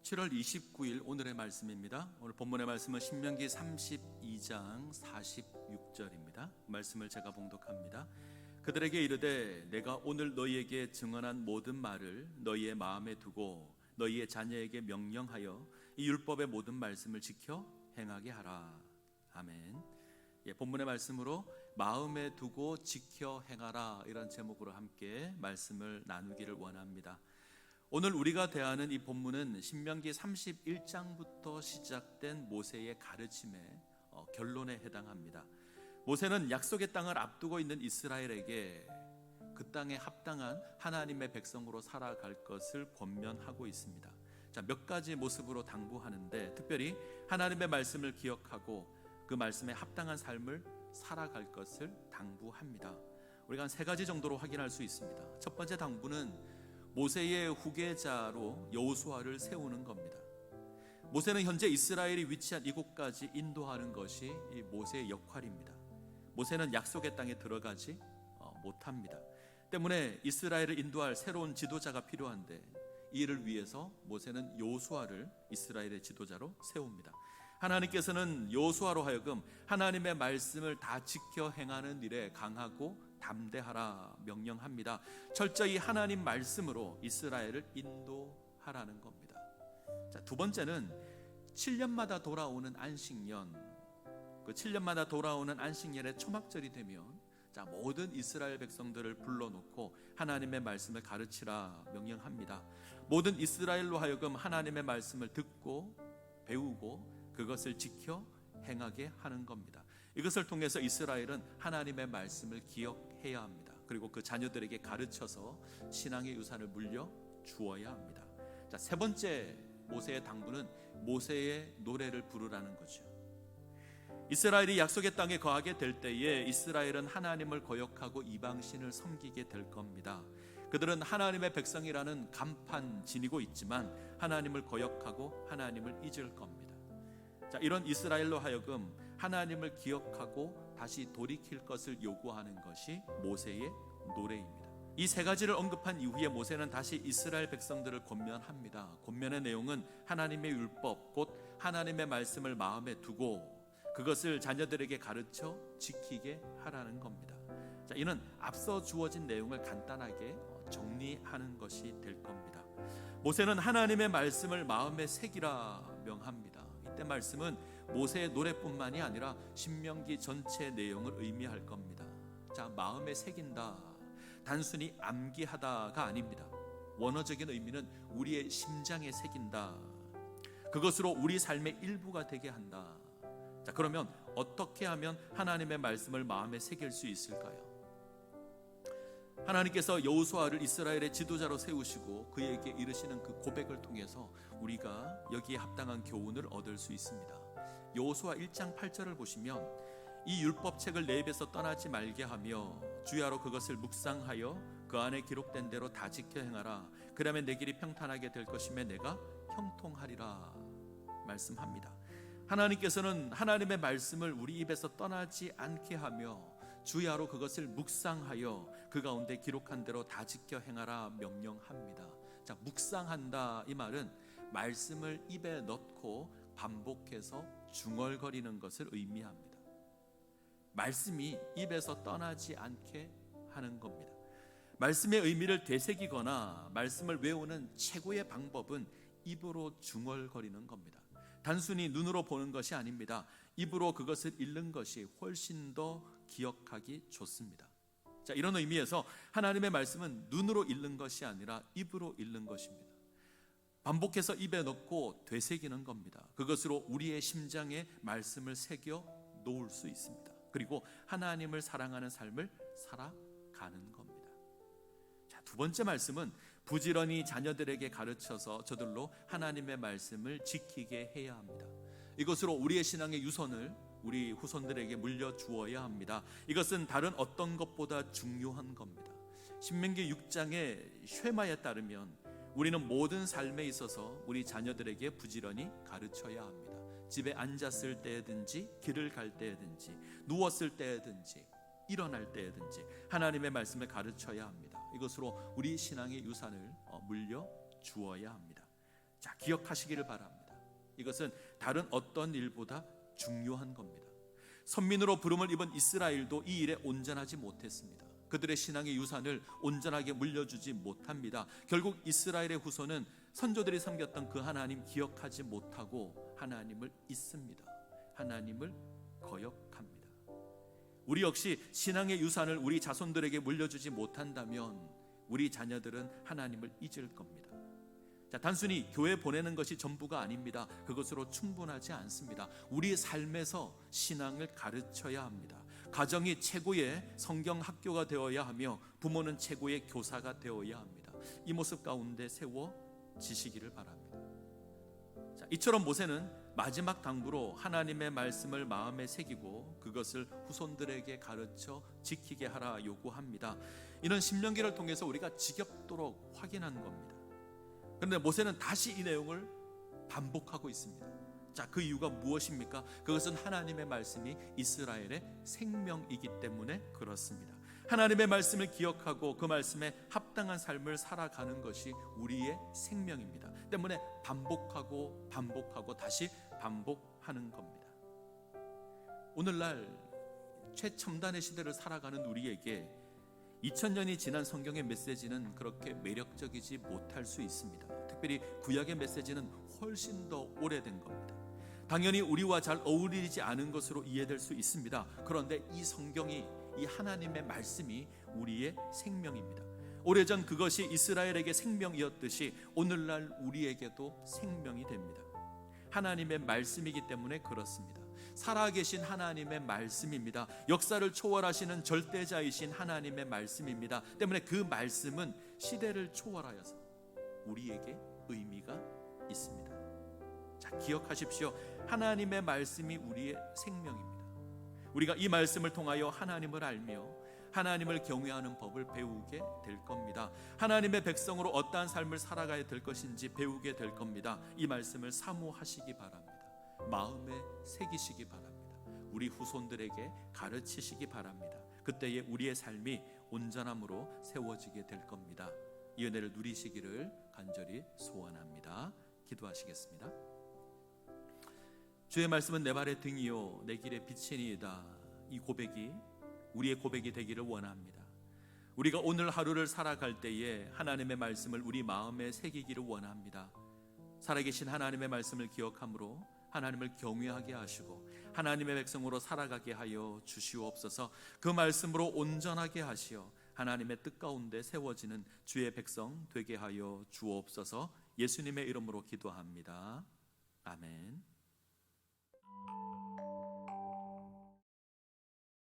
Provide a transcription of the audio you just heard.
7월 29일 오늘의 말씀입니다. 오늘 본문의 말씀은 신명기 32장 46절입니다. 말씀을 제가 봉독합니다. 그들에게 이르되 내가 오늘 너희에게 증언한 모든 말을 너희의 마음에 두고 너희의 자녀에게 명령하여 이 율법의 모든 말씀을 지켜 행하게 하라. 아멘. 본문의 말씀으로 마음에 두고 지켜 행하라, 이런 제목으로 함께 말씀을 나누기를 원합니다. 오늘 우리가 대하는 이 본문은 신명기 31장부터 시작된 모세의 가르침의 결론에 해당합니다. 모세는 약속의 땅을 앞두고 있는 이스라엘에게 그 땅에 합당한 하나님의 백성으로 살아갈 것을 권면하고 있습니다. 몇 가지 모습으로 당부하는데, 특별히 하나님의 말씀을 기억하고 그 말씀에 합당한 삶을 살아갈 것을 당부합니다. 우리가 한 3가지 정도로 확인할 수 있습니다. 첫 번째 당부는 모세의 후계자로 여호수아를 세우는 겁니다. 모세는 현재 이스라엘이 위치한 이곳까지 인도하는 것이 이 모세의 역할입니다. 모세는 약속의 땅에 들어가지 못합니다. 때문에 이스라엘을 인도할 새로운 지도자가 필요한데, 이 일을 위해서 모세는 여호수아를 이스라엘의 지도자로 세웁니다. 하나님께서는 여호수아로 하여금 하나님의 말씀을 다 지켜 행하는 일에 강하고 담대하라 명령합니다. 철저히 하나님 말씀으로 이스라엘을 인도하라는 겁니다. 두 번째는 7년마다 돌아오는 안식년, 그 7년마다 돌아오는 안식년의 초막절이 되면 모든 이스라엘 백성들을 불러놓고 하나님의 말씀을 가르치라 명령합니다. 모든 이스라엘로 하여금 하나님의 말씀을 듣고 배우고 그것을 지켜 행하게 하는 겁니다. 이것을 통해서 이스라엘은 하나님의 말씀을 기억해야 합니다. 그리고 그 자녀들에게 가르쳐서 신앙의 유산을 물려 주어야 합니다. 세 번째 모세의 당부는 모세의 노래를 부르라는 거죠. 이스라엘이 약속의 땅에 거하게 될 때에 이스라엘은 하나님을 거역하고 이방신을 섬기게 될 겁니다. 그들은 하나님의 백성이라는 간판 지니고 있지만 하나님을 거역하고 하나님을 잊을 겁니다. 이런 이스라엘로 하여금 하나님을 기억하고 다시 돌이킬 것을 요구하는 것이 모세의 노래입니다. 이 3가지를 언급한 이후에 모세는 다시 이스라엘 백성들을 권면합니다. 권면의 내용은 하나님의 율법, 곧 하나님의 말씀을 마음에 두고 그것을 자녀들에게 가르쳐 지키게 하라는 겁니다. 이는 앞서 주어진 내용을 간단하게 정리하는 것이 될 겁니다. 모세는 하나님의 말씀을 마음에 새기라 명합니다. 이때 말씀은 모세의 노래뿐만이 아니라 신명기 전체 내용을 의미할 겁니다. 마음에 새긴다, 단순히 암기하다가 아닙니다. 원어적인 의미는 우리의 심장에 새긴다, 그것으로 우리 삶의 일부가 되게 한다. 그러면 어떻게 하면 하나님의 말씀을 마음에 새길 수 있을까요? 하나님께서 여호수아를 이스라엘의 지도자로 세우시고 그에게 이르시는 그 고백을 통해서 우리가 여기에 합당한 교훈을 얻을 수 있습니다. 여호수아 1장 8절을 보시면 이 율법책을 내 입에서 떠나지 말게 하며 주야로 그것을 묵상하여 그 안에 기록된 대로 다 지켜 행하라. 그러면 내 길이 평탄하게 될 것이며 내가 형통하리라 말씀합니다. 하나님께서는 하나님의 말씀을 우리 입에서 떠나지 않게 하며 주야로 그것을 묵상하여 그 가운데 기록한 대로 다 지켜 행하라 명령합니다. 묵상한다, 이 말은 말씀을 입에 넣고 반복해서 중얼거리는 것을 의미합니다. 말씀이 입에서 떠나지 않게 하는 겁니다. 말씀의 의미를 되새기거나 말씀을 외우는 최고의 방법은 입으로 중얼거리는 겁니다. 단순히 눈으로 보는 것이 아닙니다. 입으로 그것을 읽는 것이 훨씬 더 기억하기 좋습니다. 이런 의미에서 하나님의 말씀은 눈으로 읽는 것이 아니라 입으로 읽는 것입니다. 반복해서 입에 넣고 되새기는 겁니다. 그것으로 우리의 심장에 말씀을 새겨 놓을 수 있습니다. 그리고 하나님을 사랑하는 삶을 살아가는 겁니다. 두 번째 말씀은 부지런히 자녀들에게 가르쳐서 저들로 하나님의 말씀을 지키게 해야 합니다. 이것으로 우리의 신앙의 유선을 우리 후손들에게 물려주어야 합니다. 이것은 다른 어떤 것보다 중요한 겁니다. 신명기 6장의 쉐마에 따르면 우리는 모든 삶에 있어서 우리 자녀들에게 부지런히 가르쳐야 합니다. 집에 앉았을 때든지 길을 갈 때든지 누웠을 때든지 일어날 때든지 하나님의 말씀을 가르쳐야 합니다. 이것으로 우리 신앙의 유산을 물려 주어야 합니다. 자, 기억하시기를 바랍니다. 이것은 다른 어떤 일보다 중요한 겁니다. 선민으로 부름을 입은 이스라엘도 이 일에 온전하지 못했습니다. 그들의 신앙의 유산을 온전하게 물려주지 못합니다. 결국 이스라엘의 후손은 선조들이 섬겼던 그 하나님 기억하지 못하고 하나님을 잊습니다. 하나님을 거역합니다. 우리 역시 신앙의 유산을 우리 자손들에게 물려주지 못한다면 우리 자녀들은 하나님을 잊을 겁니다. 자, 단순히 교회 보내는 것이 전부가 아닙니다. 그것으로 충분하지 않습니다. 우리의 삶에서 신앙을 가르쳐야 합니다. 가정이 최고의 성경 학교가 되어야 하며 부모는 최고의 교사가 되어야 합니다. 이 모습 가운데 세워지시기를 바랍니다. 자, 이처럼 모세는 마지막 당부로 하나님의 말씀을 마음에 새기고 그것을 후손들에게 가르쳐 지키게 하라 요구합니다. 이는 신명기를 통해서 우리가 지겹도록 확인한 겁니다. 그런데 모세는 다시 이 내용을 반복하고 있습니다. 자, 그 이유가 무엇입니까? 그것은 하나님의 말씀이 이스라엘의 생명이기 때문에 그렇습니다. 하나님의 말씀을 기억하고 그 말씀에 합당한 삶을 살아가는 것이 우리의 생명입니다. 때문에 반복하고 다시 반복하는 겁니다. 오늘날 최첨단의 시대를 살아가는 우리에게 2000년이 지난 성경의 메시지는 그렇게 매력적이지 못할 수 있습니다. 특별히 구약의 메시지는 훨씬 더 오래된 겁니다. 당연히 우리와 잘 어울리지 않은 것으로 이해될 수 있습니다. 그런데 이 성경이, 이 하나님의 말씀이 우리의 생명입니다. 오래전 그것이 이스라엘에게 생명이었듯이 오늘날 우리에게도 생명이 됩니다. 하나님의 말씀이기 때문에 그렇습니다. 살아계신 하나님의 말씀입니다. 역사를 초월하시는 절대자이신 하나님의 말씀입니다. 때문에 그 말씀은 시대를 초월하여서 우리에게 의미가 있습니다. 자, 기억하십시오. 하나님의 말씀이 우리의 생명입니다. 우리가 이 말씀을 통하여 하나님을 알며 하나님을 경외하는 법을 배우게 될 겁니다. 하나님의 백성으로 어떠한 삶을 살아가야 될 것인지 배우게 될 겁니다. 이 말씀을 사모하시기 바랍니다. 마음에 새기시기 바랍니다. 우리 후손들에게 가르치시기 바랍니다. 그때에 우리의 삶이 온전함으로 세워지게 될 겁니다. 이 은혜를 누리시기를 간절히 소원합니다. 기도하시겠습니다. 주의 말씀은 내 발의 등이요 내 길의 빛이니이다. 이 고백이 우리의 고백이 되기를 원합니다. 우리가 오늘 하루를 살아갈 때에 하나님의 말씀을 우리 마음에 새기기를 원합니다. 살아계신 하나님의 말씀을 기억함으로 하나님을 경외하게 하시고 하나님의 백성으로 살아가게 하여 주시옵소서. 그 말씀으로 온전하게 하시어 하나님의 뜻 가운데 세워지는 주의 백성 되게 하여 주옵소서. 예수님의 이름으로 기도합니다. 아멘.